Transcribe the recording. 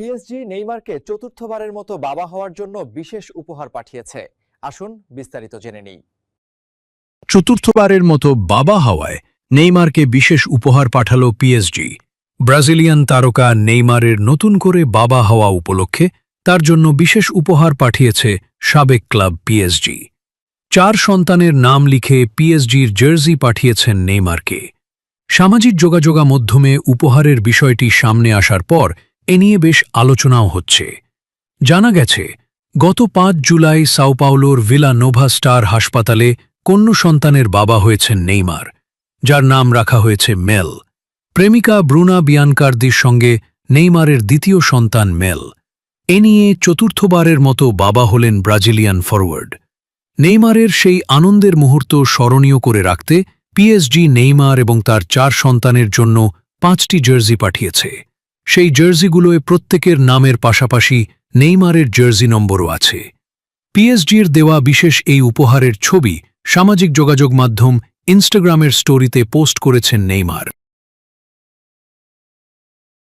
PSG নেইমারকে চতুর্থবারের মতো বাবা হওয়ার জন্য বিশেষ উপহার পাঠিয়েছে। আসুন বিস্তারিত জেনে নিই। চতুর্থবারের মতো বাবা হওয়ায় নেইমারকে বিশেষ উপহার পাঠালো পিএসজি। ব্রাজিলিয়ান তারকা নেইমারের নতুন করে বাবা হওয়া উপলক্ষে তার জন্য বিশেষ উপহার পাঠিয়েছে সাবেক ক্লাব পিএসজি। 4 সন্তানের নাম লিখে পিএসজির জার্সি পাঠিয়েছেন নেইমারকে। সামাজিক যোগাযোগ মাধ্যমে উপহারের বিষয়টি সামনে আসার পর এ নিয়ে বেশ আলোচনাও হচ্ছে। জানা গেছে, গত 5 জুলাই সাও পাওলোর ভিলা নোভা স্টার হাসপাতালে কন্যা সন্তানের বাবা হয়েছেন নেইমার, যার নাম রাখা হয়েছে মেল। প্রেমিকা ব্রুনা বিয়ানকার্দির সঙ্গে নেইমারের দ্বিতীয় সন্তান মেল। এ নিয়ে চতুর্থবারের মতো বাবা হলেন ব্রাজিলিয়ান ফরওয়ার্ড। নেইমারের সেই আনন্দের মুহূর্ত স্মরণীয় করে রাখতে পিএসজি নেইমার এবং তার 4 সন্তানের জন্য 5টি জার্সি পাঠিয়েছে। সেই জার্সিগুলোয় প্রত্যেকের নামের পাশাপাশি নেইমারের জার্সি নম্বরও আছে। পিএসজির দেওয়া বিশেষ এই উপহারের ছবি সামাজিক যোগাযোগ মাধ্যম ইনস্টাগ্রামের স্টোরিতে পোস্ট করেছেন নেইমার।